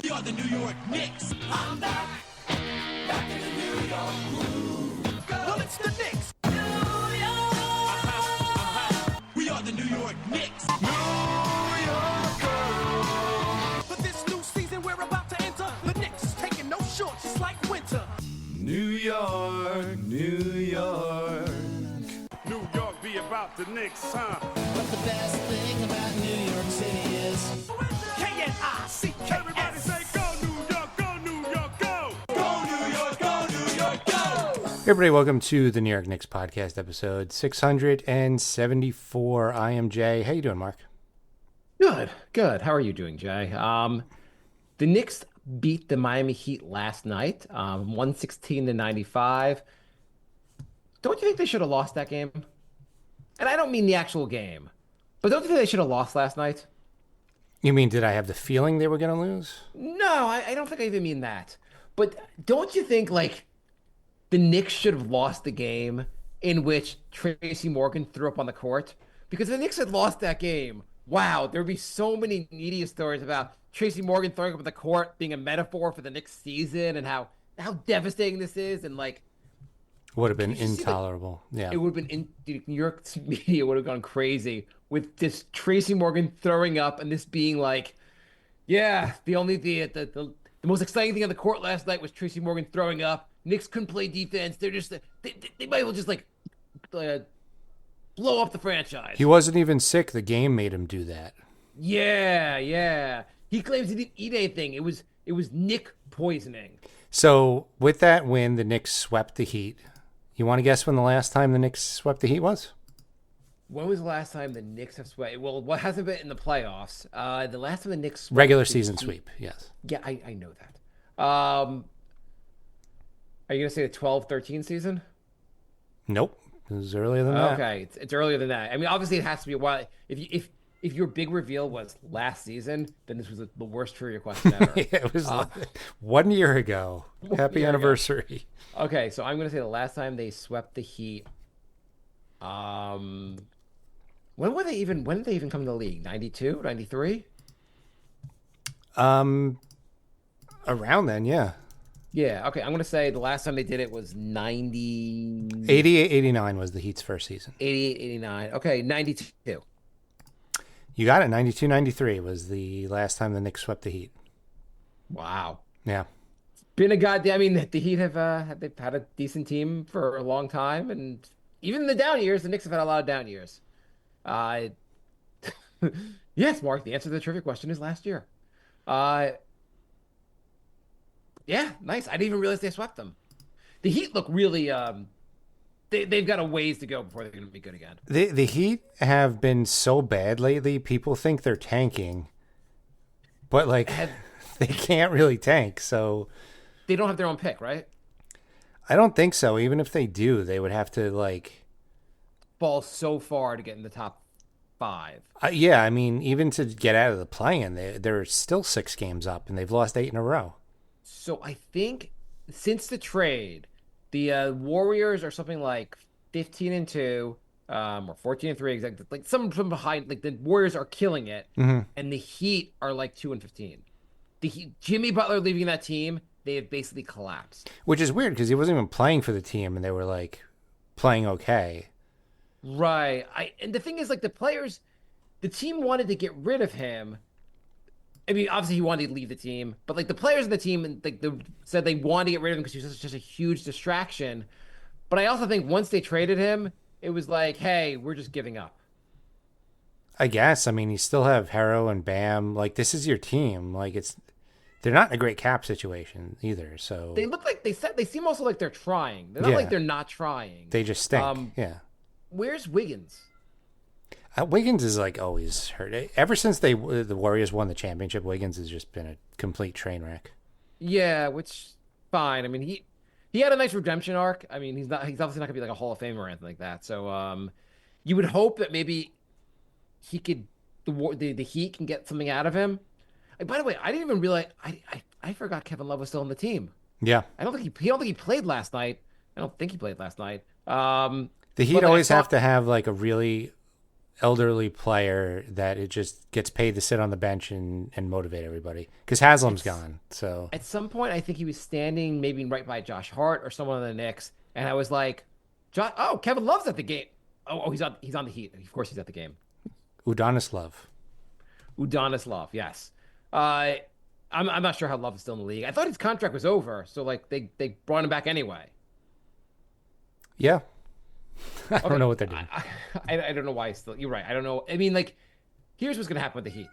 We are the New York Knicks. I'm back in the New York groove. Well, it's the Knicks. New York. We are the New York Knicks. New York. For this new season we're about to enter, the Knicks is taking no shorts, just like winter. New York, New York. New York be about the Knicks, huh? But the best thing about New York City is K-N-I-C-K-S. Everybody say go New York, go New York, go! Go New York, go New York, go! Hey everybody, welcome to the New York Knicks podcast, episode 674. I am Jay. How you doing, Mark? Good. How are you doing, Jay? The Knicks beat the Miami Heat last night, 116-95. Don't you think they should have lost that game? And I don't mean the actual game, but don't you think they should have lost last night? You mean, did I have the feeling they were going to lose? No, I don't think I even mean that. But don't you think, like, the Knicks should have lost the game in which Tracy Morgan threw up on the court? Because if the Knicks had lost that game, wow, there would be so many media stories about Tracy Morgan throwing up on the court being a metaphor for the Knicks season and how devastating this is. And, like, Would have been intolerable. Yeah. it would have been New York media would have gone crazy with this Tracy Morgan throwing up and this being like, yeah, the most exciting thing on the court last night was Tracy Morgan throwing up. Knicks couldn't play defense. They're just they might as well just like blow up the franchise. He wasn't even sick. The game made him do that. Yeah. He claims he didn't eat anything. It was Nick poisoning. So with that win, the Knicks swept the Heat. You want to guess when the last time the Knicks swept the Heat was? When was the last time the Knicks have swept? Well, what hasn't been in the playoffs? The last time the Knicks swept Regular the season Heat- sweep, yes. Yeah, I know that. Are you going to say the 12-13 season? Nope. It was earlier than that. Okay, it's earlier than that. I mean, obviously it has to be a while. If your big reveal was last season, then this was the worst trivia question ever. Yeah, it was 1 year ago. Happy year ago. anniversary. Okay, so I'm going to say the last time they swept the Heat. When did they even come to the league? 92, 93? Around then, yeah. Yeah, okay. I'm going to say the last time they did it was 90... 88, 89 was the Heat's first season. 88, 89. Okay, 92. You got it. 92, 93 was the last time the Knicks swept the Heat. Wow. Yeah. Been a goddamn... I mean, the Heat they've had a decent team for a long time, and even in the down years, the Knicks have had a lot of down years. Yes, Mark, the answer to the trivia question is last year. Yeah, nice. I didn't even realize they swept them. The Heat look really they've got a ways to go before they're going to be good again. The Heat have been so bad lately, people think they're tanking. But, like, they can't really tank, so... They don't have their own pick, right? I don't think so. Even if they do, they would have to, like... Fall so far to get in the top 5. Yeah, I mean, even to get out of the play-in, they're still 6 games up, and they've lost 8 in a row. So I think since the trade, the Warriors are something like 15-2, or 14-3 exactly. Like some from behind, like the Warriors are killing it, and the Heat are like 2-15. Jimmy Butler leaving that team, they have basically collapsed. Which is weird, because he wasn't even playing for the team, and they were, like, playing okay. Right. And the thing is, like, the team wanted to get rid of him. I mean, obviously he wanted to leave the team, but like the players of the team, like said they wanted to get rid of him because he was just a huge distraction. But I also think once they traded him, it was like, hey, we're just giving up. I guess. I mean, you still have Harrow and Bam. Like, this is your team. Like, they're not in a great cap situation either. So They look like they seem also like they're trying. They're not like they're not trying. They just stink. Yeah. Where's Wiggins? Wiggins is like always hurt. Ever since the Warriors won the championship, Wiggins has just been a complete train wreck. Yeah, which fine. I mean, he had a nice redemption arc. I mean, he's obviously not gonna be like a Hall of Famer or anything like that. So you would hope that maybe he could the Heat can get something out of him. By the way, I didn't even realize I forgot Kevin Love was still on the team. Yeah. I don't think he played last night. The Heat always have to have like a really elderly player that it just gets paid to sit on the bench and motivate everybody. Because Haslam's gone, so At some point, I think he was standing maybe right by Josh Hart or someone on the Knicks, and I was like, Kevin Love's at the game. Oh, he's on the Heat. Of course, he's at the game. Udonis Love. Udonis Love, yes. I'm not sure how Love is still in the league. I thought his contract was over, so like they brought him back anyway. Yeah. I don't know what they're doing. I don't know why he's still. You're right. I don't know. I mean, like, here's what's gonna happen with the Heat.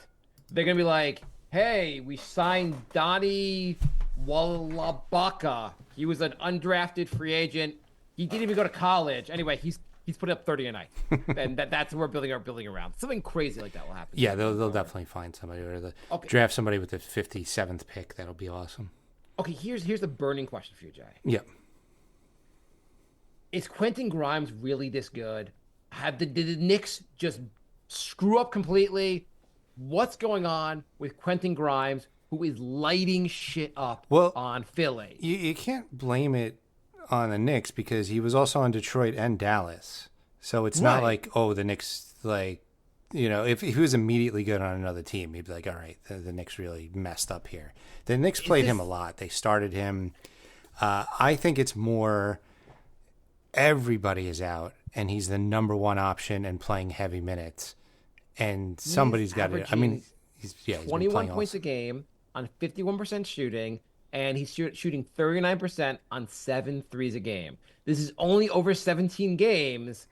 They're gonna be like, hey, we signed Donnie Walabaka. He was an undrafted free agent. He didn't even go to college. Anyway, he's putting up 30 a night, and that's what we're building around. Something crazy like that will happen. Yeah, they'll definitely find somebody or draft somebody with the 57th pick. That'll be awesome. Okay, here's the burning question for you, Jay. Yeah. Is Quentin Grimes really this good? Did the Knicks just screw up completely? What's going on with Quentin Grimes, who is lighting shit up on Philly? You can't blame it on the Knicks because he was also on Detroit and Dallas. So it's not like, the Knicks, like, if he was immediately good on another team, he'd be like, all right, the Knicks really messed up here. The Knicks played him a lot. They started him. I think it's more everybody is out, and he's the number one option and playing heavy minutes. And somebody's got to. I mean, he's 21 points a game on 51% shooting, and he's shooting 39% on 7 threes a game. This is only over 17 games,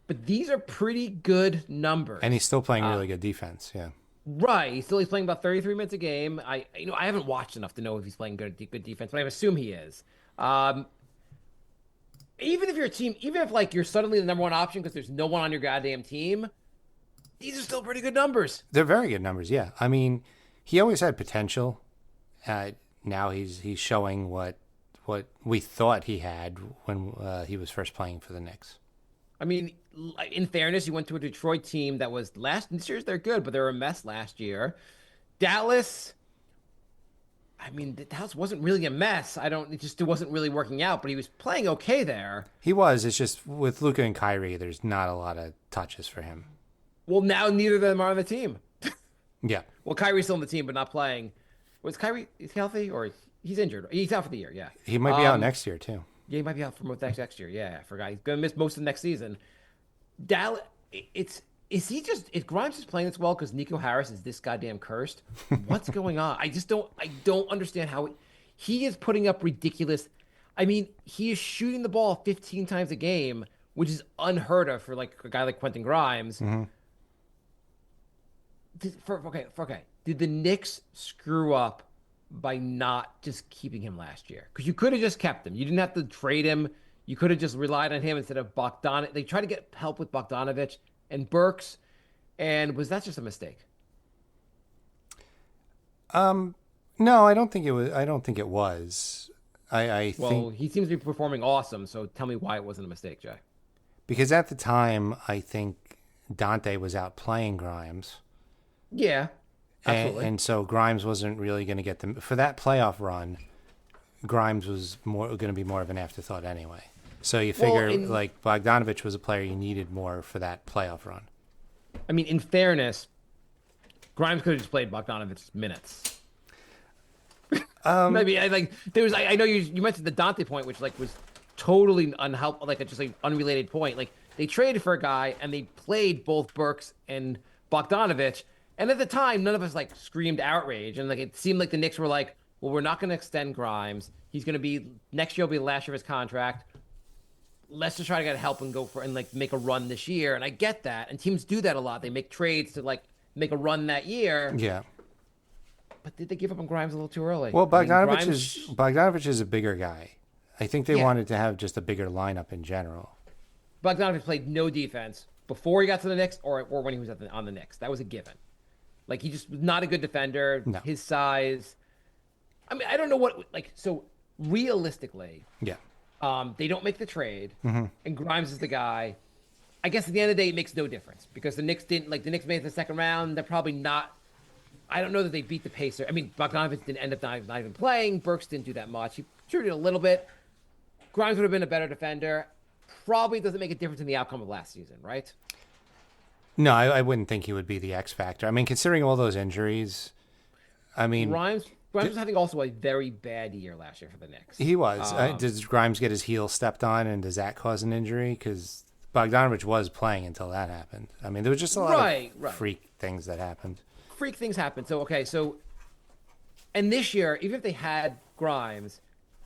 but these are pretty good numbers. And he's still playing really good defense. Yeah. Right. He's playing about 33 minutes a game. I haven't watched enough to know if he's playing good defense, but I assume he is. Even if you're a team, even if like you're suddenly the number one option because there's no one on your goddamn team, these are still pretty good numbers. They're very good numbers, yeah. I mean, he always had potential. Now he's showing what we thought he had when he was first playing for the Knicks. I mean, in fairness, he went to a Detroit team that was this year's they're good, but they were a mess last year. Dallas, I mean, Dallas wasn't really a mess. It wasn't really working out, but he was playing okay there. He was. It's just with Luka and Kyrie, there's not a lot of touches for him. Well, now neither of them are on the team. Yeah. Well, Kyrie's still on the team, but not playing. Was Kyrie, is he healthy or he's injured? He's out for the year, yeah. He might be out next year, too. Yeah, he might be out for next year. Yeah, I forgot. He's going to miss most of the next season. Dallas, is Grimes just playing this well because Nico Harris is this goddamn cursed? What's going on? I don't understand how he is putting up ridiculous. I mean, he is shooting the ball 15 times a game, which is unheard of for like a guy like Quentin Grimes. Mm-hmm. Did the Knicks screw up by not just keeping him last year? Because you could have just kept him. You didn't have to trade him. You could have just relied on him instead of Bogdanovic. They tried to get help with Bogdanovic and Burks, and was that just a mistake? No, I don't think it was. I think he seems to be performing awesome. So tell me why it wasn't a mistake, Jay. Because at the time, I think Dante was out playing Grimes. Yeah, absolutely. And so Grimes wasn't really going to get them for that playoff run. Grimes was going to be more of an afterthought anyway. So you figure like Bogdanovic was a player you needed more for that playoff run. I mean, in fairness, Grimes could have just played Bogdanovic's minutes. Maybe I know you mentioned the Dante point, which like was totally unhelpful, like just like unrelated point. Like they traded for a guy and they played both Burks and Bogdanovic, and at the time none of us like screamed outrage, and like it seemed like the Knicks were like, well, we're not going to extend Grimes. He's going to be next year will be the last year of his contract. Let's just try to get help and go for and like make a run this year. And I get that, and teams do that a lot. They make trades to like make a run that year. Yeah. But did they give up on Grimes a little too early? Well, Bogdanovic is a bigger guy. I think they wanted to have just a bigger lineup in general. Bogdanovic played no defense before he got to the Knicks or when he was on the Knicks. That was a given. Like he just was not a good defender. No. His size. I mean, I don't know what so realistically. Yeah. They don't make the trade, and Grimes is the guy. I guess at the end of the day, it makes no difference because the Knicks didn't the Knicks made it to the second round. They're probably not. I don't know that they beat the Pacers. I mean, Bogdanovic didn't end up not even playing. Burks didn't do that much. He shooted a little bit. Grimes would have been a better defender. Probably doesn't make a difference in the outcome of last season, right? No, I wouldn't think he would be the X factor. I mean, considering all those injuries, I mean, Grimes was having also a very bad year last year for the Knicks. he was. Does Grimes get his heel stepped on, and does that cause an injury? Because Bogdanovich was playing until that happened. I mean, there was just a lot of freak things that happened. Freak things happen. So, okay, and this year, even if they had Grimes,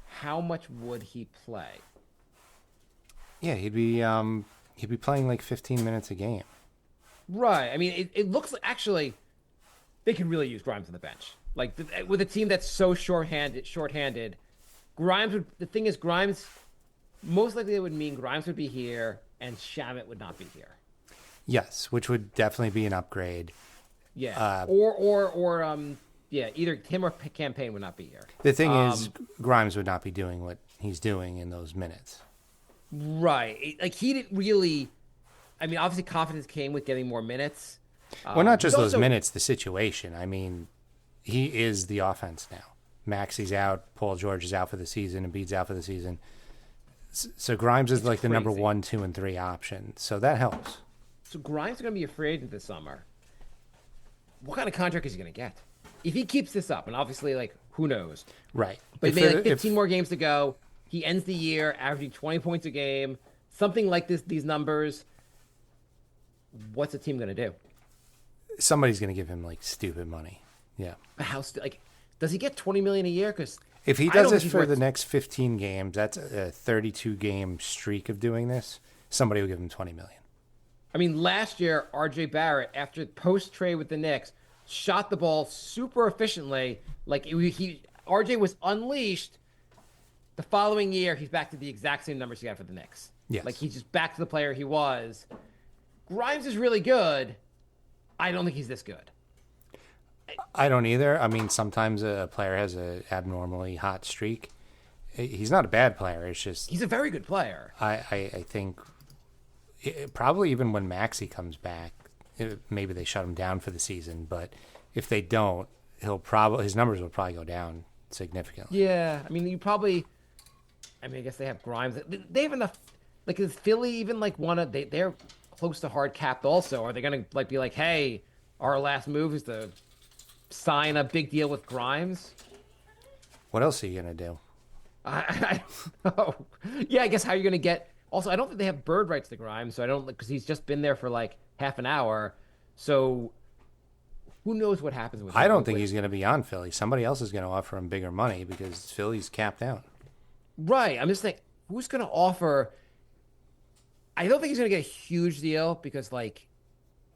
how much would he play? Yeah, he'd be playing like 15 minutes a game. Right. I mean, it looks like actually they can really use Grimes on the bench. Like with a team that's so shorthanded, the thing is, Grimes, most likely it would mean Grimes would be here and Shamet would not be here. Yes, which would definitely be an upgrade. Yeah. Either him or Campaign would not be here. The thing is, Grimes would not be doing what he's doing in those minutes. Right. Like he didn't really. I mean, obviously, confidence came with getting more minutes. Well, not just those minutes, the situation. I mean, he is the offense now. Maxi's out. Paul George is out for the season. Embiid's out for the season. So Grimes is like the number 1, 2, and 3 option. So that helps. So Grimes is going to be a free agent this summer. What kind of contract is he going to get? If he keeps this up, and obviously, like, who knows? Right. But maybe like 15 more games to go. He ends the year averaging 20 points a game. Something like these numbers. What's the team going to do? Somebody's going to give him like stupid money. Yeah. Does he get $20 million a year? Because if he does this for the next 15 games, that's a 32-game streak of doing this. Somebody will give him $20 million. I mean, last year, R.J. Barrett, after post-trade with the Knicks, shot the ball super efficiently. Like R.J. was unleashed. The following year, he's back to the exact same numbers he had for the Knicks. Yes. Like he's just back to the player he was. Grimes is really good. I don't think he's this good. I don't either. I mean, sometimes a player has an abnormally hot streak. He's not a bad player. It's just he's a very good player. I think probably even when Maxey comes back, maybe they shut him down for the season. But if they don't, his numbers will probably go down significantly. Yeah, I mean, I guess they have Grimes. They have enough. Like, is Philly even like they're close to hard capped also? Are they gonna like be like, hey, our last move is to sign a big deal with Grimes? What else are you gonna do? I don't know. Yeah, I guess how you're gonna get. Also, I don't think they have bird rights to Grimes, so I don't because he's just been there for like half an hour. So who knows what happens with him? I don't think he's gonna be on Philly. Somebody else is gonna offer him bigger money because Philly's capped out. Right. I'm just thinking, who's gonna offer? I don't think he's going to get a huge deal because, like,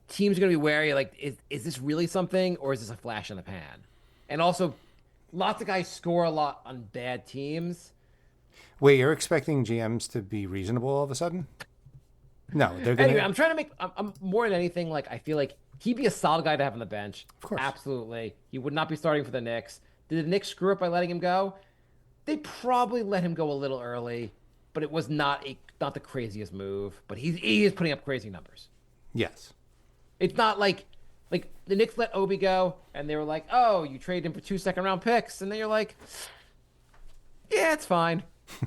teams are going to be wary. Like, is this really something or is this a flash in the pan? And also, lots of guys score a lot on bad teams. Wait, you're expecting GMs to be reasonable all of a sudden? No, they're going to... Anyway, I'm trying to make... I'm more than anything, like, I feel like he'd be a solid guy to have on the bench. Of course. Absolutely. He would not be starting for the Knicks. Did the Knicks screw up by letting him go? They probably let him go a little early, but it was not the craziest move. But he is putting up crazy numbers. Yes. It's not like the Knicks let Obi go, and they were like, "Oh, you traded him for 2 second-round picks," and then you're like, "Yeah, it's fine."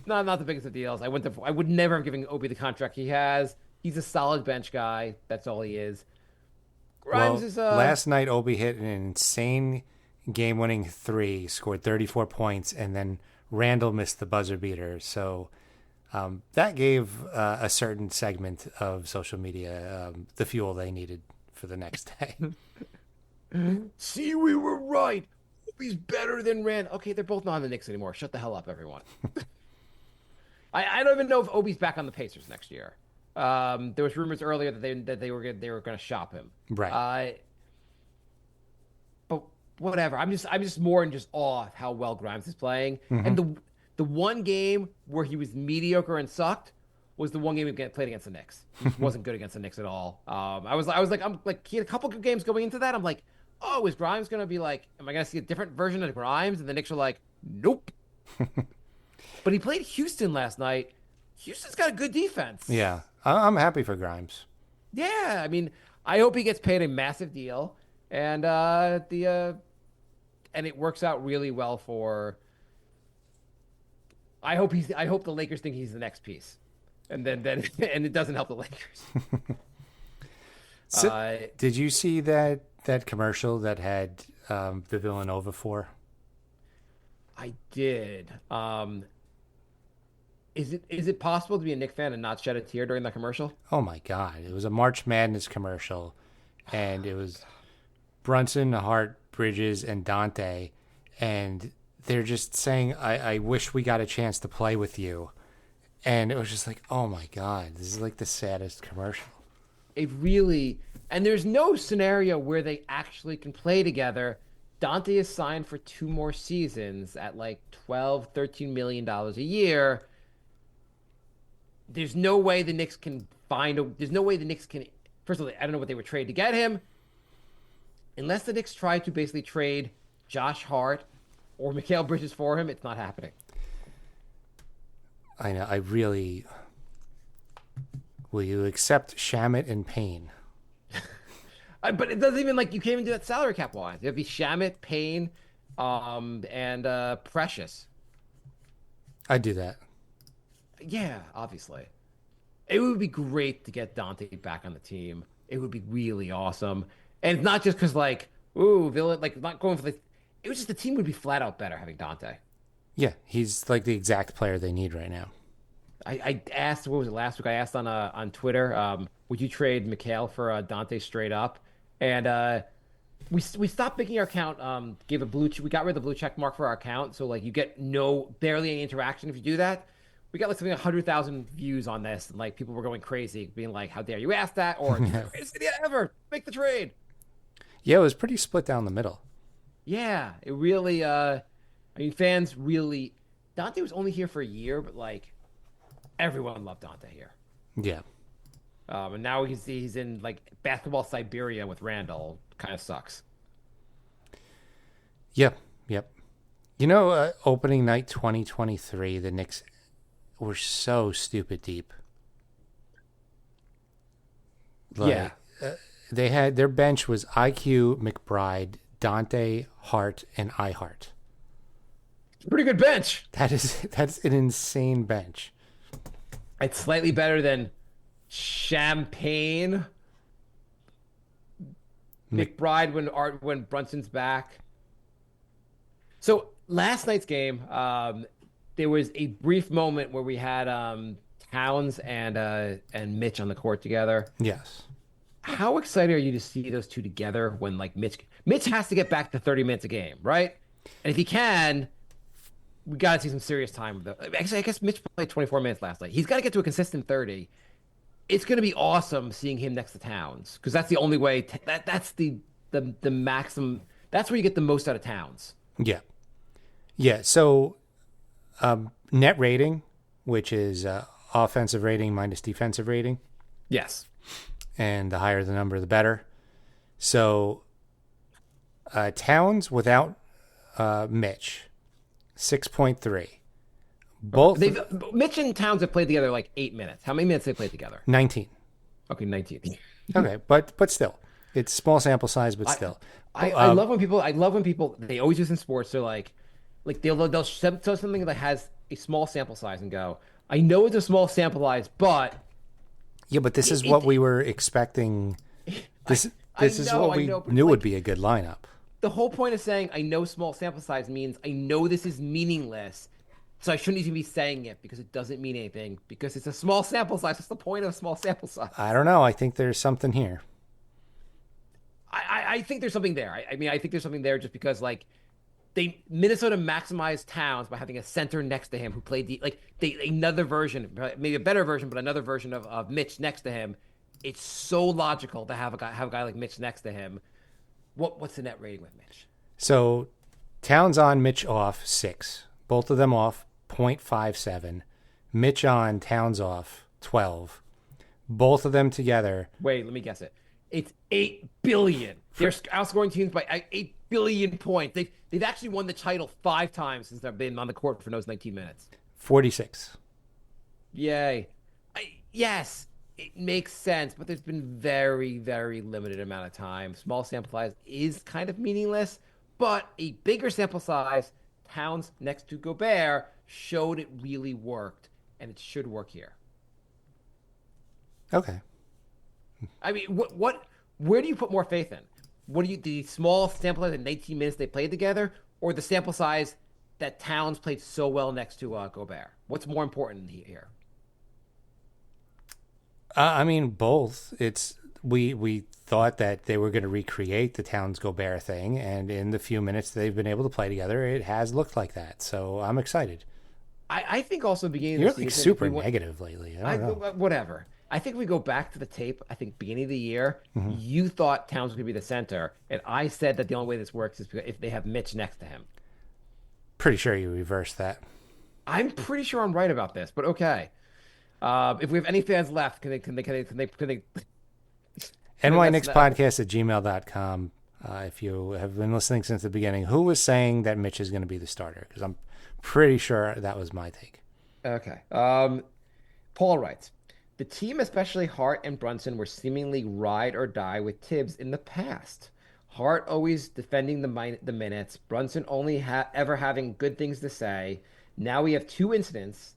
Not the biggest of deals. I would never have given Obi the contract he has. He's a solid bench guy. That's all he is. Grimes is last night Obi hit an insane game-winning 3, scored 34 points, and then Randall missed the buzzer beater. So that gave a certain segment of social media the fuel they needed for the next day. See, we were right. Obi's better than Rand. Okay, they're both not on the Knicks anymore. Shut the hell up, everyone. I don't even know if Obi's back on the Pacers next year. There was rumors earlier that they were going to shop him. Right. But whatever. I'm just more in just awe of how well Grimes is playing. Mm-hmm. And the one game where he was mediocre and sucked was the one game he played against the Knicks. He wasn't good against the Knicks at all. I was like, he had a couple good games going into that. I'm like, oh, is Grimes going to be like, am I going to see a different version of Grimes? And the Knicks are like, nope. But he played Houston last night. Houston's got a good defense. Yeah, I'm happy for Grimes. Yeah, I mean, I hope he gets paid a massive deal, and and it works out really well for. I hope the Lakers think he's the next piece, and then and it doesn't help the Lakers. So, did you see that commercial that had the Villanova for? I did. Is it possible to be a Knicks fan and not shed a tear during that commercial? Oh my God! It was a March Madness commercial, and it was Brunson, Hart, Bridges, and Dante, and they're just saying, "I wish we got a chance to play with you," and it was just like, "Oh my God! This is like the saddest commercial." It really, and there's no scenario where they actually can play together. Dante is signed for 2 more seasons at like $12-13 million a year. There's no way the Knicks can there's no way the Knicks can, first of all, I don't know what they would trade to get him. Unless the Knicks try to basically trade Josh Hart or Mikal Bridges for him, it's not happening. I know. I really. Will you accept Shamit and Payne? But it doesn't even, like, you can't even do that salary cap wise. It'd be Shamit, Payne, and Precious. I'd do that. Yeah, obviously. It would be great to get Dante back on the team. It would be really awesome. And it's not just because, like, ooh, villain, like, not going for the. It was just the team would be flat out better having Dante. Yeah, he's like the exact player they need right now. I asked, what was it, last week? I asked on Twitter, would you trade Mikal for Dante straight up? And we stopped making our account. We got rid of the blue check mark for our account, so like you get barely any interaction if you do that. We got like something 100,000 views on this, and like people were going crazy, being like, "How dare you ask that?" Or "The greatest idea ever! Make the trade." Yeah, it was pretty split down the middle. Yeah, it really. I mean, fans really. Dante was only here for a year, but like everyone loved Dante here. Yeah. And now he's in like basketball Siberia with Randall. Kind of sucks. Yep. You know, opening night 2023, the Knicks were so stupid deep. Like, they had their bench was IQ, McBride, Dante, Hart, and iHart. Pretty good bench. That's an insane bench. It's slightly better than Champagne, McBride when Brunson's back. So last night's game, there was a brief moment where we had Towns and Mitch on the court together. Yes. How excited are you to see those two together when like Mitch has to get back to 30 minutes a game, right? And if he can, we got to see some serious time with it. Actually, I guess Mitch played 24 minutes last night. He's got to get to a consistent 30. It's going to be awesome seeing him next to Towns because that's the only way. That's the maximum. That's where you get the most out of Towns. Yeah. So, net rating, which is offensive rating minus defensive rating. Yes. And the higher the number, the better. So, Towns without Mitch, 6.3. Mitch and Towns have played together like 8 minutes. How many minutes have they played together? 19. Okay, 19. Okay, but still, it's small sample size, but still. I love when people they always use in sports. They're like they'll show something that has a small sample size and go, I know it's a small sample size, but yeah, but this is what we were expecting. This is what we knew would be a good lineup. The whole point of saying I know small sample size means I know this is meaningless. So I shouldn't even be saying it because it doesn't mean anything because it's a small sample size. What's the point of a small sample size? I don't know. I think there's something here. I think there's something there. I mean, I think there's something there just because like Minnesota maximized Towns by having a center next to him who played another version, maybe a better version, but another version of Mitch next to him. It's so logical to have a guy like Mitch next to him. What's the net rating with Mitch? So Towns on, Mitch off, 6. Both of them off, 0.57. Mitch on, Towns off, 12. Both of them together. Wait, let me guess it. It's 8 billion. They're outscoring teams by 8 billion points. They've actually won the title 5 times since they've been on the court for those 19 minutes. 46. Yay. Yes, it makes sense, but there's been very, very limited amount of time. Small sample size is kind of meaningless, but a bigger sample size, Towns next to Gobert, showed it really worked, and it should work here. Okay. I mean, what where do you put more faith in? What do you the small sample size of 19 minutes they played together, or the sample size that Towns played so well next to Gobert? What's more important here? I mean, both. It's we thought that they were going to recreate the Towns Gobert thing, and in the few minutes they've been able to play together, it has looked like that. So I'm excited. I think also beginning You're of the like season, super negative lately. I don't know. whatever. I think we go back to the tape. I think beginning of the year, you thought Towns was going to be the center, and I said that the only way this works is if they have Mitch next to him. Pretty sure you reversed that. I'm pretty sure I'm right about this, but okay. If we have any fans left, can they nyknickspodcast@gmail.com. If you have been listening since the beginning, who was saying that Mitch is going to be the starter? Because I'm pretty sure that was my take. Okay. Paul writes, the team, especially Hart and Brunson, were seemingly ride or die with Tibbs in the past. Hart always defending the minutes, Brunson only ever having good things to say. Now we have two incidents.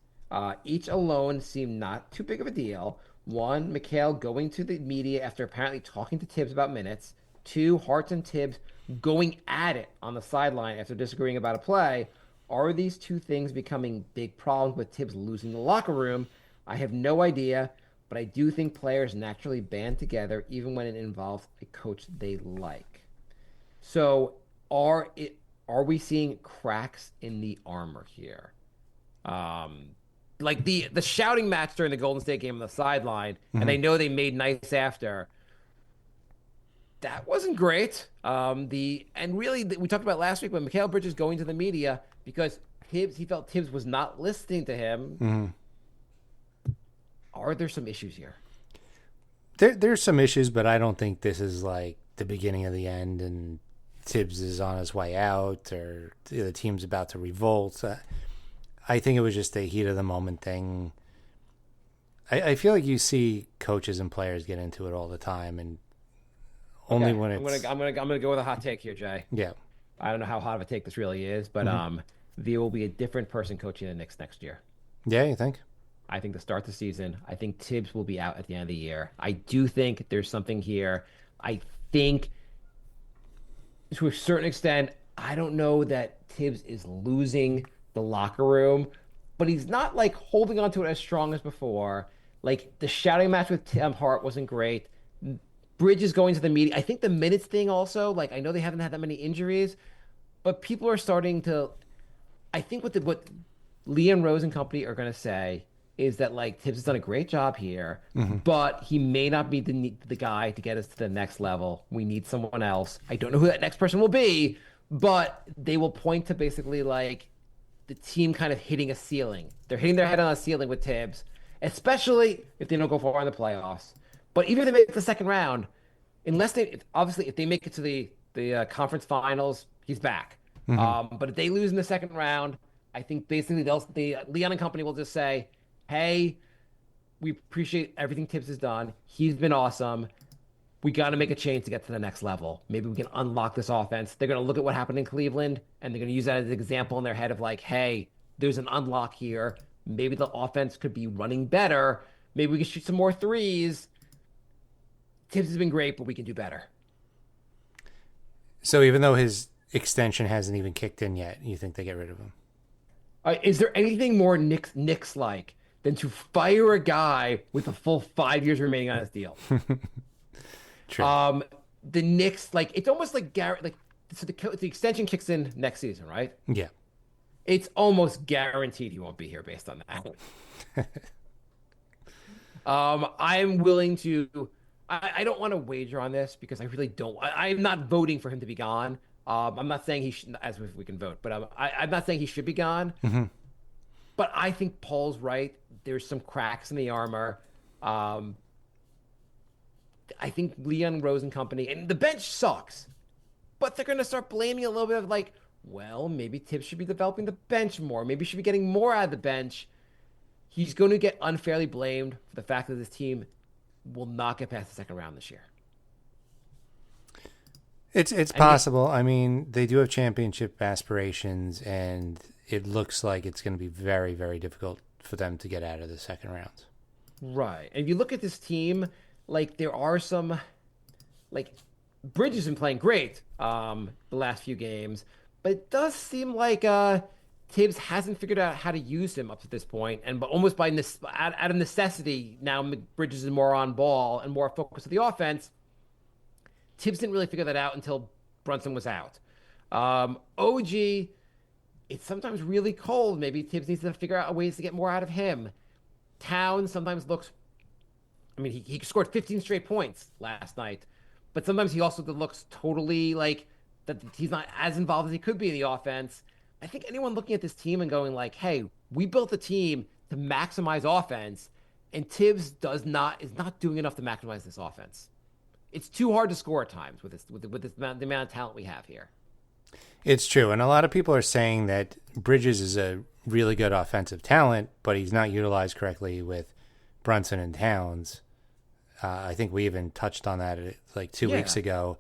Each alone seemed not too big of a deal. One, McHale going to the media after apparently talking to Tibbs about minutes. Two, Hart and Tibbs going at it on the sideline after disagreeing about a play. Are these two things becoming big problems with Tibbs losing the locker room? I have no idea, but I do think players naturally band together even when it involves a coach they like. So are we seeing cracks in the armor here? Like the shouting match during the Golden State game on the sideline, and I know they made nice after. That wasn't great. We talked about last week when Mikal Bridges going to the media because he felt Tibbs was not listening to him. Are there some issues here? There's some issues, but I don't think this is like the beginning of the end and Tibbs is on his way out or the team's about to revolt. I think it was just a heat of the moment thing. I feel like you see coaches and players get into it all the time, and only when it's. I'm gonna go with a hot take here, Jay. Yeah. I don't know how hot of a take this really is, but there will be a different person coaching the Knicks next year. Yeah, you think? I think to start the season, I think Tibbs will be out at the end of the year. I do think there's something here. I think to a certain extent, I don't know that Tibbs is losing the locker room, but he's not like holding on to it as strong as before. Like the shouting match with Tim Hart wasn't great. Bridges going to the media. I think the minutes thing also, like I know they haven't had that many injuries, but people are starting to. I think what Liam Rose and company are going to say is that like Tibbs has done a great job here, but he may not be the guy to get us to the next level. We need someone else. I don't know who that next person will be, but they will point to basically like the team kind of hitting a ceiling. They're hitting their head on a ceiling with Tibbs, especially if they don't go far in the playoffs. But even if they make the second round, unless if they make it to the conference finals, he's back. But if they lose in the second round, I think basically Leon and company will just say, hey, we appreciate everything Tibbs has done. He's been awesome. We got to make a change to get to the next level. Maybe we can unlock this offense. They're going to look at what happened in Cleveland, and they're going to use that as an example in their head of like, hey, there's an unlock here. Maybe the offense could be running better. Maybe we can shoot some more threes. Tibbs has been great, but we can do better. So even though his extension hasn't even kicked in yet, you think they get rid of him? Is there anything more Knicks-like than to fire a guy with a full 5 years remaining on his deal? True. The Knicks, like it's almost like Garrett, like so the extension kicks in next season, right? Yeah. It's almost guaranteed he won't be here based on that. I'm willing to. I don't want to wager on this because I really don't. I'm not voting for him to be gone. I'm not saying he should, as if we can vote, but I'm not saying he should be gone. But I think Paul's right. There's some cracks in the armor. I think Leon Rose and company, and the bench sucks, but they're going to start blaming a little bit of like, well, maybe Tibbs should be developing the bench more. Maybe he should be getting more out of the bench. He's going to get unfairly blamed for the fact that this team will not get past the second round this year. It's possible. I mean, they do have championship aspirations, and it looks like it's going to be very, very difficult for them to get out of the second round. Right. And if you look at this team, like there are some like Bridges has been playing great the last few games, but it does seem like Tibbs hasn't figured out how to use him up to this point, and but almost out of necessity now, Bridges is more on ball and more focused on the offense. Tibbs didn't really figure that out until Brunson was out. OG, it's sometimes really cold. Maybe Tibbs needs to figure out ways to get more out of him. Towns sometimes looks. I mean, he scored 15 straight points last night, but sometimes he also looks totally like that he's not as involved as he could be in the offense. I think anyone looking at this team and going like, "Hey, we built a team to maximize offense, and Tibbs is not doing enough to maximize this offense." It's too hard to score at times with the amount of talent we have here. It's true, and a lot of people are saying that Bridges is a really good offensive talent, but he's not utilized correctly with Brunson and Towns. I think we even touched on that like 2 weeks ago.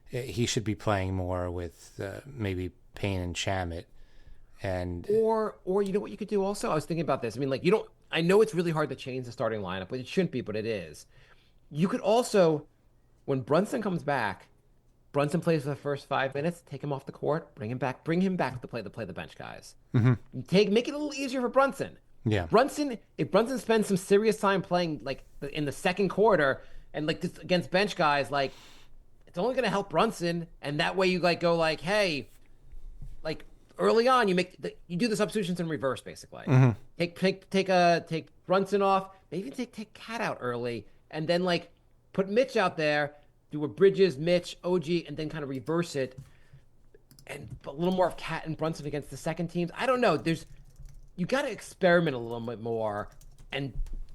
He should be playing more with maybe Payne and Shamet, and or you know what you could do also. I was thinking about this. I mean, like I know it's really hard to change the starting lineup, but it shouldn't be, but it is. You could also, when Brunson comes back, Brunson plays for the first 5 minutes, take him off the court, bring him back to play the bench guys. Mm-hmm. Make it a little easier for Brunson. Yeah, if Brunson spends some serious time playing like in the second quarter and like this against bench guys, like it's only going to help Brunson, and that way you like go like, hey, like early on you do the substitutions in reverse basically. Mm-hmm. Take Brunson off, maybe take Cat out early, and then like put Mitch out there, do a Bridges, Mitch, OG, and then kind of reverse it, and a little more of Cat and Brunson against the second teams. I don't know. You got to experiment a little bit more, and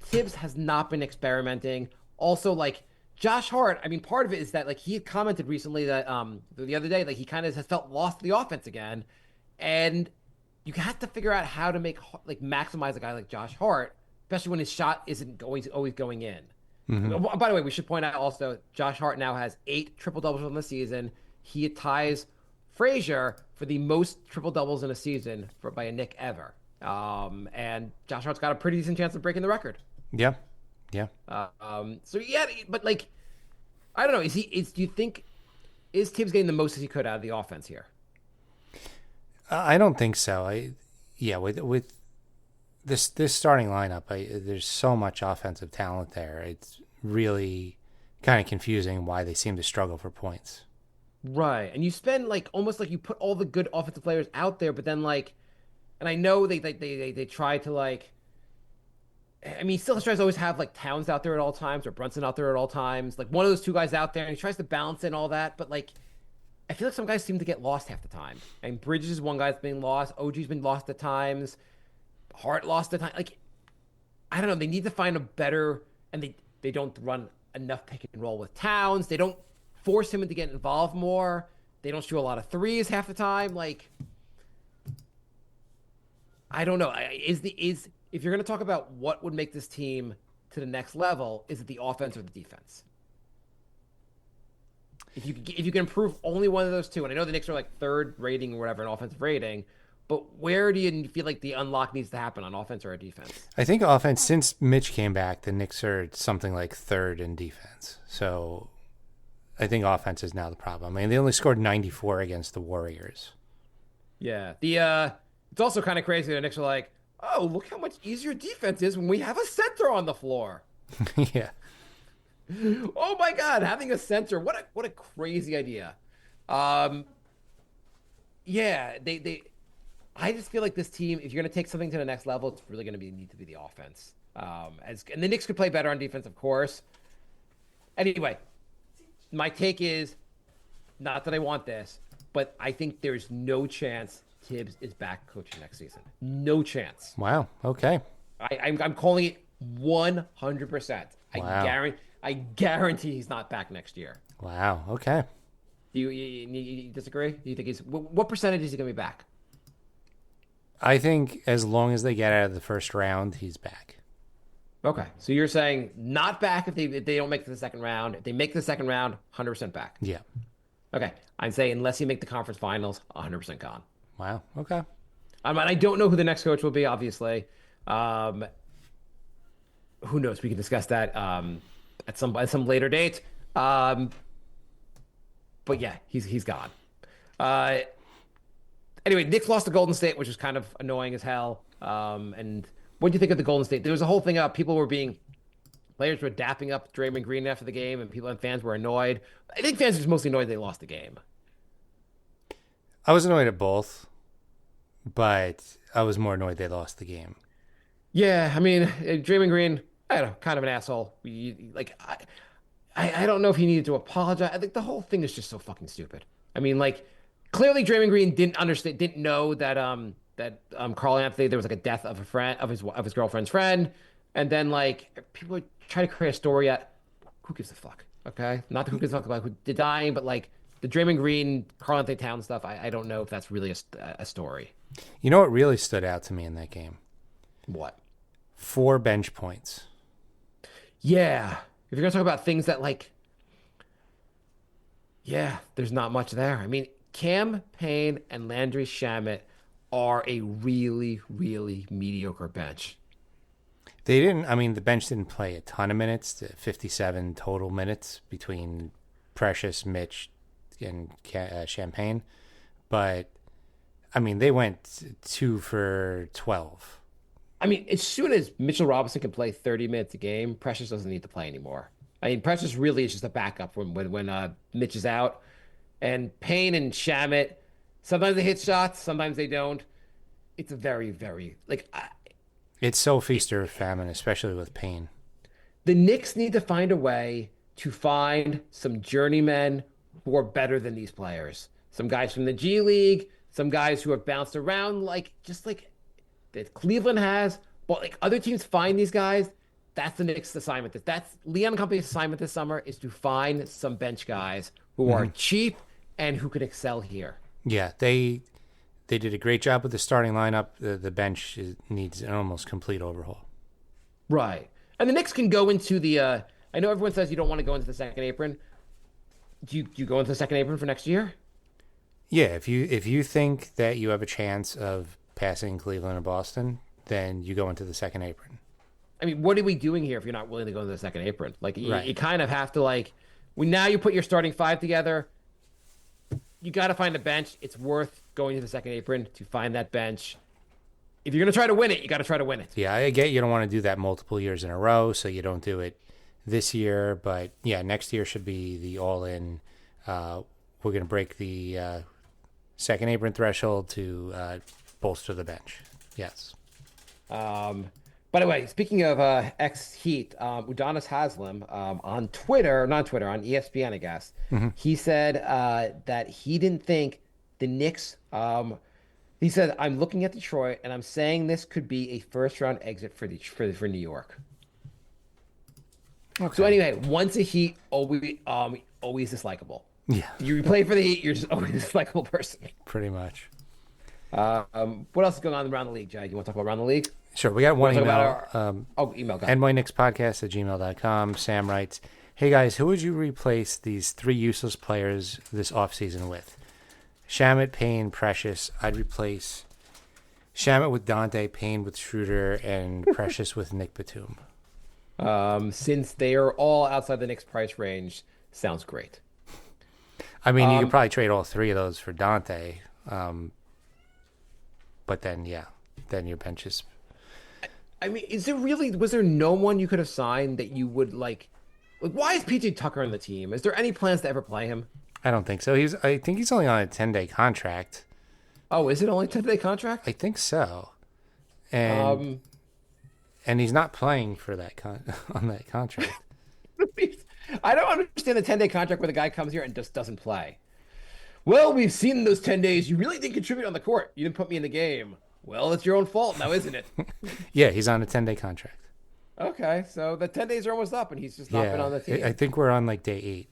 Tibbs has not been experimenting. Also, like Josh Hart, I mean, part of it is that like he had commented recently that the other day, like he kind of has felt lost to the offense again, and you have to figure out how to maximize a guy like Josh Hart, especially when his shot isn't always going in. Mm-hmm. By the way, we should point out also Josh Hart now has 8 triple doubles on the season. He ties Frazier for the most triple doubles in a season by a Knick ever. And Josh Hart's got a pretty decent chance of breaking the record. Yeah. So yeah, but like, I don't know. Do you think Tibbs getting the most as he could out of the offense here? I don't think so. With this starting lineup, there's so much offensive talent there. It's really kind of confusing why they seem to struggle for points. Right, and you spend like almost like you put all the good offensive players out there, but then like. And I know they try to like. I mean, he still tries to always have like Towns out there at all times or Brunson out there at all times. Like one of those two guys out there, and he tries to balance in all that. But like, I feel like some guys seem to get lost half the time. And Bridges is one guy's been lost. OG's been lost at times. Hart lost at times. Like, I don't know. They need to find a better. And they don't run enough pick and roll with Towns. They don't force him to get involved more. They don't shoot a lot of threes half the time. Like. I don't know. If you're going to talk about what would make this team to the next level, is it the offense or the defense? If you can improve only one of those two, and I know the Knicks are like third rating or whatever in offensive rating, but where do you feel like the unlock needs to happen on offense or defense? I think offense, since Mitch came back, the Knicks are something like third in defense. So I think offense is now the problem. I mean, they only scored 94 against the Warriors. Yeah. It's also kind of crazy that the Knicks are like, oh, look how much easier defense is when we have a center on the floor. Yeah. Oh my God, having a center, what a crazy idea. Yeah, I just feel like this team, if you're going to take something to the next level, it's really going to need to be the offense. And the Knicks could play better on defense, of course. Anyway, my take is, not that I want this, but I think there's no chance Tibbs is back coaching next season. No chance. Wow. Okay. I'm calling it 100%. Wow. I guarantee he's not back next year. Wow. Okay. Do you disagree? Do you think what percentage is he going to be back? I think as long as they get out of the first round, he's back. Okay. So you're saying not back if they don't make it to the second round. If they make the second round, 100% back. Yeah. Okay. I'm saying unless you make the conference finals, 100% gone. Wow. Okay. I don't know who the next coach will be, obviously. Who knows? We can discuss that at some later date. but yeah, he's gone. Uh, anyway, Knicks lost to Golden State, which was kind of annoying as hell. And what do you think of the Golden State? There was a whole thing about players were dapping up Draymond Green after the game, and people and fans were annoyed. I think fans were just mostly annoyed they lost the game. I was annoyed at both, but I was more annoyed they lost the game. Yeah, I mean, Draymond Green, I don't know, kind of an asshole. I don't know if he needed to apologize. I think the whole thing is just so fucking stupid. I mean, like, clearly Draymond Green didn't know that Carl Anthony, there was like a death of a friend of his girlfriend's friend, and then like people try to create a story at who gives a fuck, okay? Not the who gives a fuck about who did dying, but like the Draymond Green, Carl Anthony Towns stuff. I don't know if that's really a story. You know what really stood out to me in that game? What? 4 bench points. Yeah. If you're going to talk about things that like, yeah, there's not much there. I mean, Cam Payne and Landry Shamet are a really, really mediocre bench. The bench didn't play a ton of minutes, 57 total minutes between Precious, Mitch, and Champagne. But, I mean, they went 2 for 12. I mean, as soon as Mitchell Robinson can play 30 minutes a game, Precious doesn't need to play anymore. I mean, Precious really is just a backup when Mitch is out. And Payne and Shamet, sometimes they hit shots, sometimes they don't. It's a very, very, It's so feast or famine, especially with Payne. The Knicks need to find a way to find some journeymen who are better than these players. Some guys from the G League, some guys who have bounced around just like that Cleveland has. But like other teams find these guys. That's the Knicks' assignment. That's Leon Company's assignment this summer is to find some bench guys who are cheap and who can excel here. Yeah, they did a great job with the starting lineup. The bench needs an almost complete overhaul. Right. And the Knicks can go into the I know everyone says you don't want to go into the second apron. Do you go into the second apron for next year? Yeah, if you think that you have a chance of passing Cleveland or Boston, then you go into the second apron. I mean, what are we doing here if you're not willing to go into the second apron? Like, Right. you kind of have to, now you put your starting 5 together. You got to find a bench. It's worth going to the second apron to find that bench. If you're going to try to win it, you got to try to win it. Yeah, I get you don't want to do that multiple years in a row, so you don't do it this year. But, yeah, next year should be the all-in. We're going to break the second apron threshold to bolster the bench. Yes. By the way, speaking of ex-Heat, Udonis Haslem on Twitter, not Twitter, on ESPN, I guess, he said that he didn't think the Knicks. He said, "I'm looking at Detroit, and I'm saying this could be a first-round exit for New York." Okay. So anyway, once a Heat, always dislikable. Yeah, You play for the Heat, you're just always a dislikable person. pretty much. What else is going on around the league, Jay? You want to talk about around the league? Sure, we got one Talk email. about email. Go ahead. NYKnicksPodcast@gmail.com. Sam writes, "Hey guys, who would you replace these 3 useless players this offseason with? Shamet, Payne, Precious. I'd replace Shamet with Dante, Payne with Schroeder, and Precious with Nick Batum." Since they are all outside the Knicks price range, sounds great. I mean, you could probably trade all 3 of those for Dante. But then, yeah, then your bench is... I mean, was there no one you could have signed that you would like why is PJ Tucker on the team? Is there any plans to ever play him? I don't think so. I think he's only on a 10-day contract. Oh, is it only a 10-day contract? I think so. And he's not playing for that on that contract. I don't understand the 10-day contract where the guy comes here and just doesn't play. Well, we've seen those 10 days. You really didn't contribute on the court. You didn't put me in the game. Well, it's your own fault now, isn't it? Yeah, he's on a 10-day contract. Okay, so the 10 days are almost up, and he's just not been on the team. I think we're on like day 8.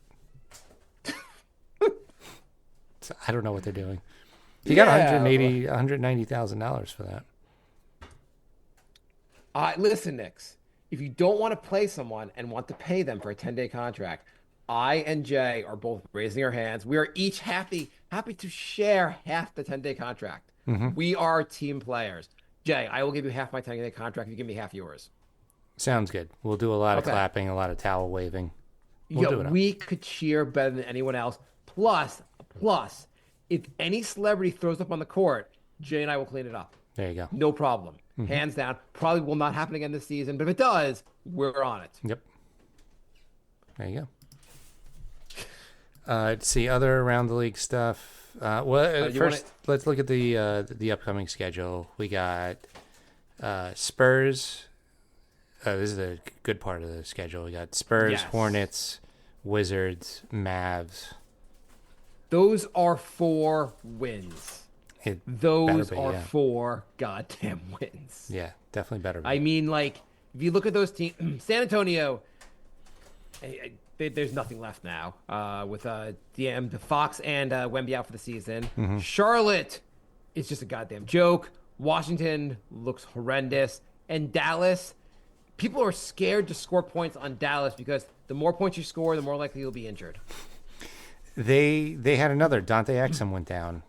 So I don't know what they're doing. He got $190,000 for that. Listen, Knicks, if you don't want to play someone and want to pay them for a 10-day contract, I and Jay are both raising our hands. We are each happy to share half the 10-day contract. Mm-hmm. We are team players. Jay, I will give you half my 10-day contract if you give me half yours. Sounds good. We'll do a lot of clapping, a lot of towel waving. We'll do it. We could cheer better than anyone else. Plus, if any celebrity throws up on the court, Jay and I will clean it up. There you go. No problem. Hands down. Probably will not happen again this season, but if it does, we're on it. Yep. There you go. Let's see other around the league stuff. First, let's look at the upcoming schedule. We got Spurs. This is a good part of the schedule. We got Spurs, Yes. Hornets, Wizards, Mavs. Those are 4 wins. It Those better be, are yeah. 4 goddamn wins. Yeah, definitely better. I mean, like, if you look at those teams, San Antonio, there's nothing left now with the Fox and Wemby out for the season. Charlotte is just a goddamn joke. Washington looks horrendous. And Dallas, people are scared to score points on Dallas because the more points you score, the more likely you'll be injured. They had another. Dante Exum went down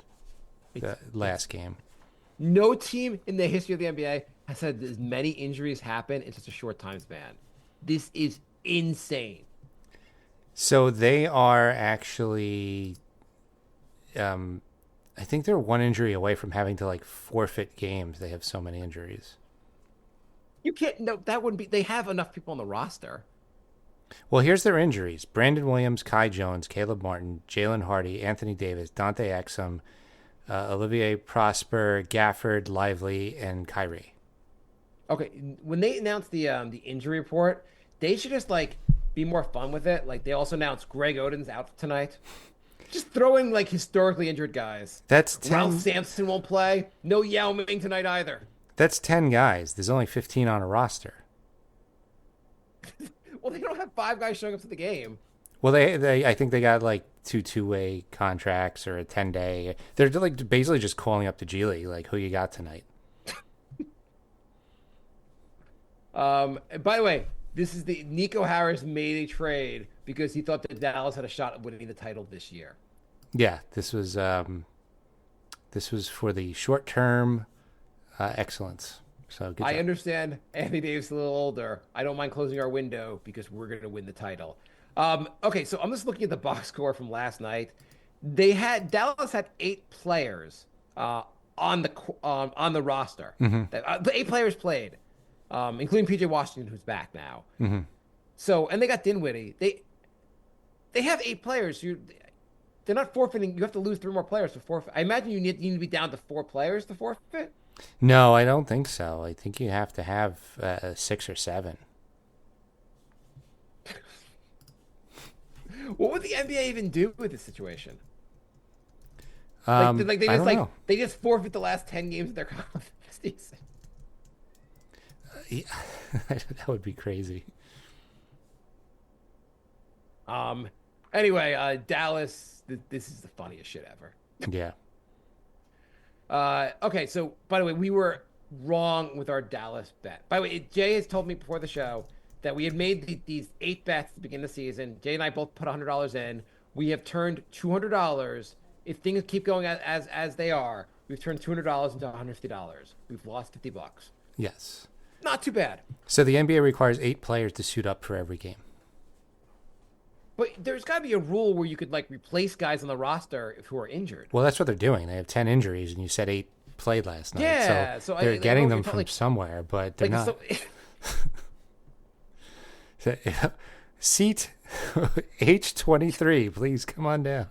the last game. No team in the history of the NBA has had as many injuries happen in such a short time span. This is insane. So they are actually, I think they're 1 injury away from having to like forfeit games. They have so many injuries. You can't. No, that wouldn't be. They have enough people on the roster. Well, here's their injuries: Brandon Williams, Kai Jones, Caleb Martin, Jalen Hardy, Anthony Davis, Dante Exum, Olivier Prosper, Gafford, Lively, and Kyrie. Okay, when they announced the injury report, they should just like be more fun with it. Like they also announced Greg Oden's out tonight. Just throwing like historically injured guys. That's Ralph 10. Sampson won't play. No Yao Ming tonight either. That's 10 guys. There's only 15 on a roster. Well, they don't have 5 guys showing up to the game. Well, I think they got like 2 two-way contracts or a 10-day. They're like basically just calling up to G League, like, who you got tonight? By the way, this is the Nico Harris made a trade because he thought that Dallas had a shot at winning the title this year. Yeah, this was for the short-term excellence. So good I job. understand Anthony Davis is a little older. I don't mind closing our window because we're going to win the title. Okay, so I'm just looking at the box score from last night. Dallas had 8 players on the roster. The 8 players played, including PJ Washington, who's back now. So, and they got Dinwiddie. They have 8 players. They're not forfeiting. You have to lose 3 more players to forfeit. I imagine you need to be down to 4 players to forfeit. No, I don't think so. I think you have to have 6 or 7. What would the NBA even do with this situation? I don't know. They just forfeit the last 10 games of their conference season. Yeah, that would be crazy. Anyway, Dallas. This is the funniest shit ever. Yeah. Okay, so by the way, we were wrong with our Dallas bet. By the way, Jay has told me before the show that we had made these 8 bets at the beginning of the season. Jay and I both put $100 in. We have turned $200. If things keep going as they are, we've turned $200 into $150. We've lost $50. Yes. Not too bad. So the NBA requires 8 players to suit up for every game. But there's got to be a rule where you could like replace guys on the roster who are injured. Well, that's what they're doing. They have 10 injuries, and you said 8 played last night. Yeah, so so they're getting them you're from somewhere, but they're not. Seat H23, please come on down.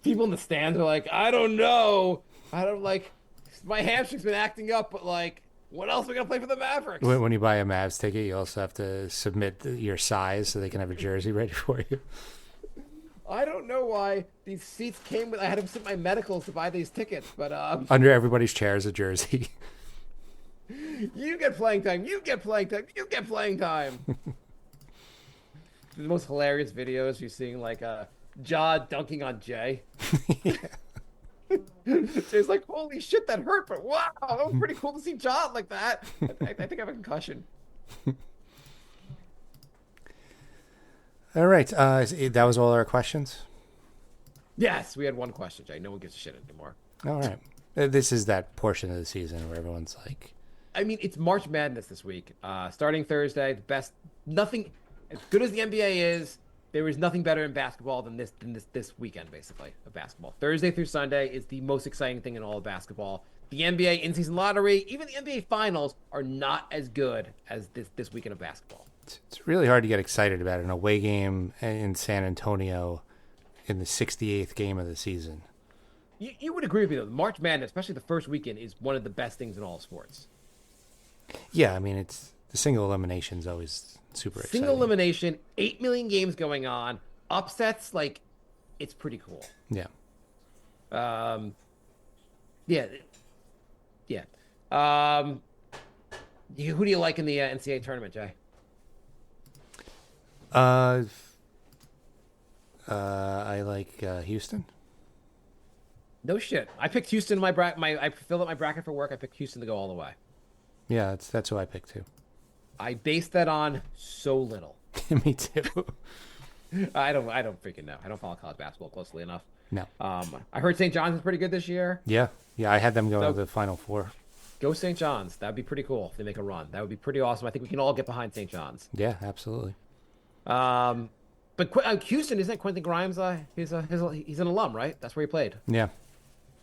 People in the stands are like, I don't know. My hamstring's been acting up, but like, what else are we going to play for the Mavericks? When you buy a Mavs ticket, you also have to submit your size so they can have a jersey ready for you. I don't know why these seats came with. I had to submit my medicals to buy these tickets, but Under everybody's chair is a jersey. you get playing time. You get playing time. You get playing time. The most hilarious videos you're seeing, like Ja dunking on Jay. Jay's like, holy shit, that hurt, but wow, that was pretty cool to see Ja like that. I think I have a concussion. All right. That was all our questions? Yes, we had one question, Jay. No one gives a shit anymore. All right. This is that portion of the season where everyone's like... I mean, it's March Madness this week. Starting Thursday, nothing as good as the NBA is, There is nothing better in basketball than this weekend, basically, of basketball. Thursday through Sunday is the most exciting thing in all of basketball. The NBA in-season lottery, even the NBA finals, are not as good as this weekend of basketball. It's really hard to get excited about an away game in San Antonio in the 68th game of the season. You would agree with me, though. March Madness, especially the first weekend, is one of the best things in all sports. Yeah, I mean, it's the single elimination is always super exciting. Single elimination, 8 million games going on, upsets, like, it's pretty cool. Yeah. Yeah. Who do you like in the NCAA tournament, Jay? I like Houston. No shit. I picked Houston in my bracket. I filled up my bracket for work. I picked Houston to go all the way. Yeah, that's who I picked too. I based that on so little. Me too. I don't freaking know. I don't follow college basketball closely enough. No. I heard St. John's is pretty good this year. Yeah, I had them going to the Final Four. Go St. John's. That'd be pretty cool if they make a run. That would be pretty awesome. I think we can all get behind St. John's. Yeah, absolutely. But Houston, isn't Quentin Grimes? He's an alum, right? That's where he played. Yeah.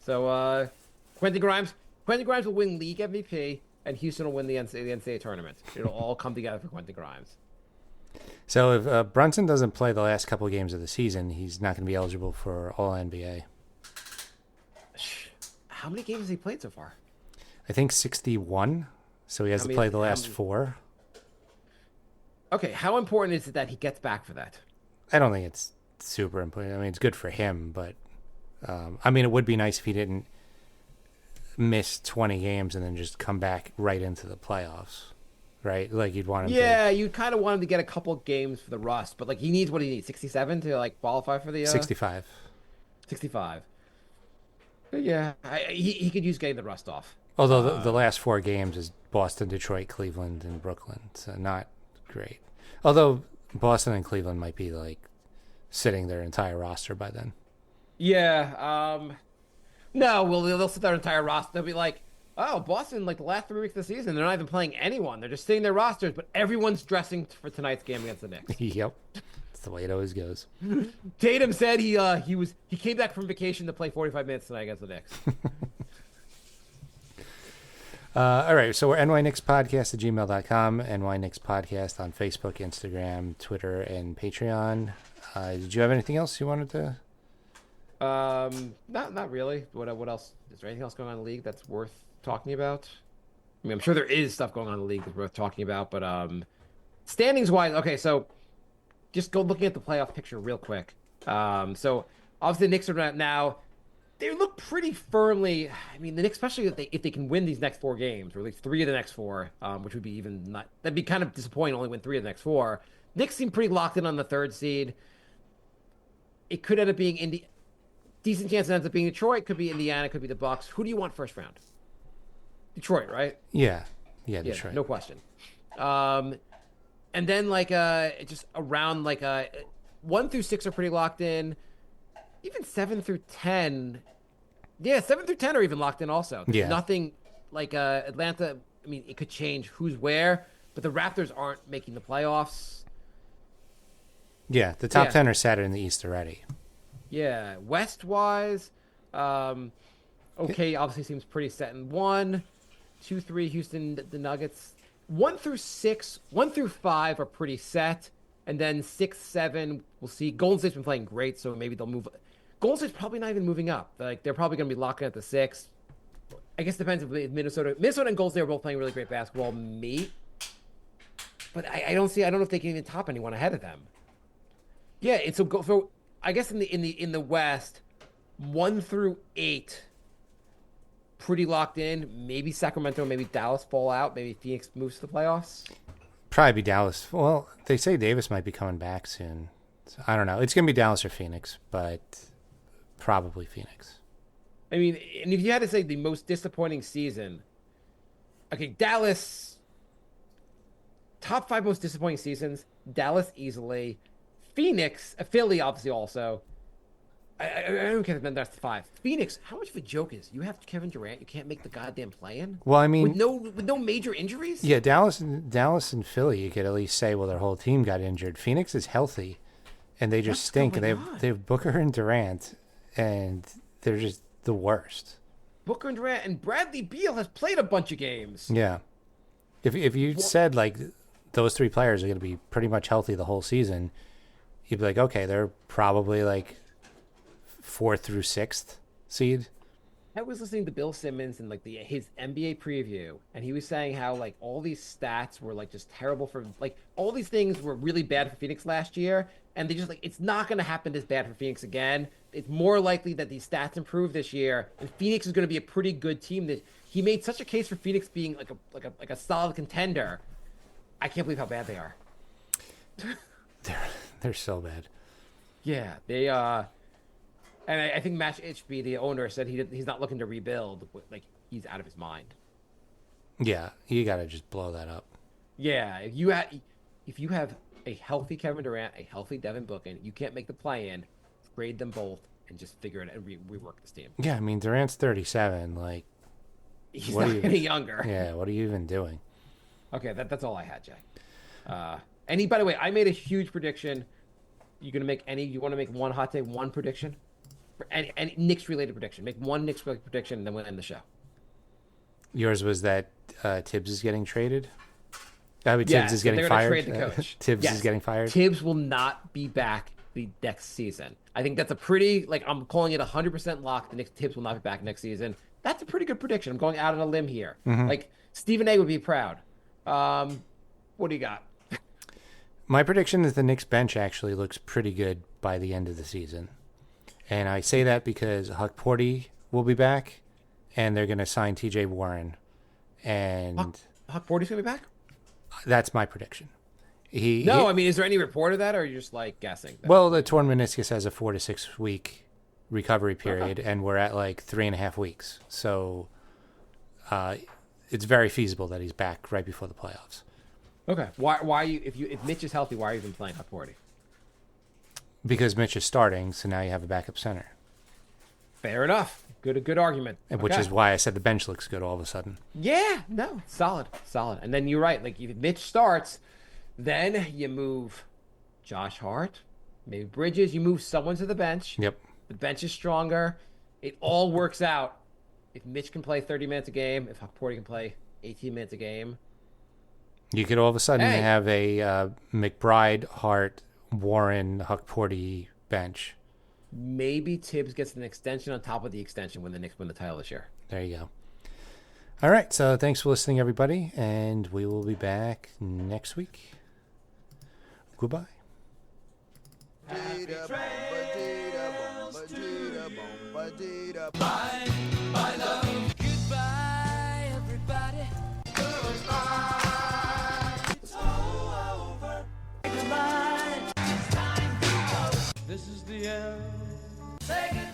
So Quentin Grimes will win league MVP, and Houston will win the NCAA tournament. It'll all come together for Quentin Grimes. So if Brunson doesn't play the last couple of games of the season, he's not going to be eligible for All NBA. How many games has he played so far? I think 61. So he has to play the last 4. Okay, how important is it that he gets back for that? I don't think it's super important. I mean, it's good for him, but I mean, it would be nice if he didn't miss 20 games and then just come back right into the playoffs, right? Like you'd want him to. Yeah, you kind of want him to get a couple games for the rust, but like he needs 67 to like qualify for the 65. 65. Yeah, he could use getting the rust off. Although the last 4 games is Boston, Detroit, Cleveland, and Brooklyn, so not great. Although Boston and Cleveland might be like sitting their entire roster by then. Yeah. No, well, they'll sit their entire roster. They'll be like, oh, Boston, like the last 3 weeks of the season, they're not even playing anyone. They're just sitting their rosters, but everyone's dressing for tonight's game against the Knicks. Yep. That's the way it always goes. Tatum said he came back from vacation to play 45 minutes tonight against the Knicks. All right, so we're nyknickspodcast@gmail.com, nyknickspodcast on Facebook, Instagram, Twitter, and Patreon. Did you have anything else you wanted to? Not really. What else? Is there anything else going on in the league that's worth talking about? I mean, I'm sure there is stuff going on in the league that's worth talking about, but standings wise, okay, so just go looking at the playoff picture real quick. So obviously the Knicks are now. They look pretty firmly. I mean, the Knicks, especially if they can win these next 4 games, or at least 3 of the next 4, which would be even not. That'd be kind of disappointing. Only win 3 of the next 4. Knicks seem pretty locked in on the 3rd seed. It could end up being decent chance it ends up being Detroit. Could be Indiana. Could be the Bucks. Who do you want first round? Detroit, right? Yeah, Detroit. Yeah, no question. And then just around 1 through 6 are pretty locked in. Even 7 through 10. Yeah, 7 through 10 are even locked in also. There's nothing like Atlanta. I mean, it could change who's where, but the Raptors aren't making the playoffs. Yeah, the top 10 are set in the East already. Yeah, West-wise, obviously seems pretty set in 1, 2, 3, Houston, the Nuggets. 1 through 6, 1 through 5 are pretty set. And then 6, 7, we'll see. Golden State's been playing great, so maybe they'll move. Golden State's probably not even moving up. Like they're probably going to be locking at the 6. I guess it depends if Minnesota and Golden State are both playing really great basketball. But I don't know if they can even top anyone ahead of them. Yeah, and so I guess in the West, 1 through 8, pretty locked in. Maybe Sacramento, maybe Dallas fall out. Maybe Phoenix moves to the playoffs. Probably be Dallas. Well, they say Davis might be coming back soon. So I don't know. It's going to be Dallas or Phoenix, but probably Phoenix. I mean, and if you had to say the most disappointing season, okay, Dallas, top 5 most disappointing seasons, Dallas easily, Phoenix, Philly obviously also. I don't care if that's 5. Phoenix, how much of a joke is you have Kevin Durant, you can't make the goddamn play-in? Well, I mean, with no major injuries? Yeah, Dallas and Philly, you could at least say, well, their whole team got injured. Phoenix is healthy, and they just What's stink. going And on? they have Booker and Durant, and they're just the worst. Booker and Durant and Bradley Beal has played a bunch of games. Yeah. If you said like those three players are going to be pretty much healthy the whole season, you'd be like, okay, they're probably like 4th through 6th seed. I was listening to Bill Simmons and like his NBA preview, and he was saying how like all these stats were like just terrible for like all these things were really bad for Phoenix last year, and they just like it's not going to happen this bad for Phoenix again. It's more likely that these stats improve this year, and Phoenix is going to be a pretty good team. That he made such a case for Phoenix being like a solid contender. I can't believe how bad they are. They're so bad. Yeah, they and I think Match HB, the owner, said he's not looking to rebuild. Like he's out of his mind. Yeah, you got to just blow that up. Yeah, if you have a healthy Kevin Durant, a healthy Devin Booker, you can't make the play-in. Trade them both and just figure it and rework this team. Yeah, I mean Durant's 37. Like, He's what not are you, getting younger. Yeah, what are you even doing? Okay, that's all I had, Jay. By the way, I made a huge prediction. You gonna make any? You want to make one hot take, one prediction, any Knicks related prediction? Make one Knicks related prediction, and then we'll end the show. Yours was that Tibbs is getting traded. Tibbs Yes, is getting they're gonna fired. trade the coach. Tibbs Yes, is getting fired. Tibbs will not be back the next season. I think that's a pretty I'm calling it 100% lock. The Knicks Tibbs will not be back next season. That's a pretty good prediction. I'm going out on a limb here. Like Stephen A would be proud. What do you got? My prediction is the Knicks bench actually looks pretty good by the end of the season. And I say that because Huck Porty will be back, and they're going to sign TJ Warren. And Huck Porty's gonna be back? that's my prediction. I mean, is there any report of that, or are you just like guessing? Well, the torn meniscus has a 4 to 6 week recovery period, and we're at like 3.5 weeks. So it's very feasible that he's back right before the playoffs. Okay. Why are you if Mitch is healthy, why are you even playing Huck Porty? Because Mitch is starting, so now you have a backup center. Fair enough. Good argument. Which Okay. is why I said the bench looks good all of a sudden. Yeah, no, solid. And then you're right. Like if Mitch starts, then you move Josh Hart, maybe Bridges. You move someone to the bench. Yep. The bench is stronger. It all works out. If Mitch can play 30 minutes a game, if Huck Porty can play 18 minutes a game, You could all of a sudden Hey. have a McBride, Hart, Warren, Huck Porty bench. maybe Tibbs gets an extension on top of the extension when the Knicks win the title this year. There you go. All right. So thanks for listening, everybody. And we will be back next week. Goodbye. Goodbye, everybody. It's all over. Goodbye. It's time to go. This is the end. Say goodbye.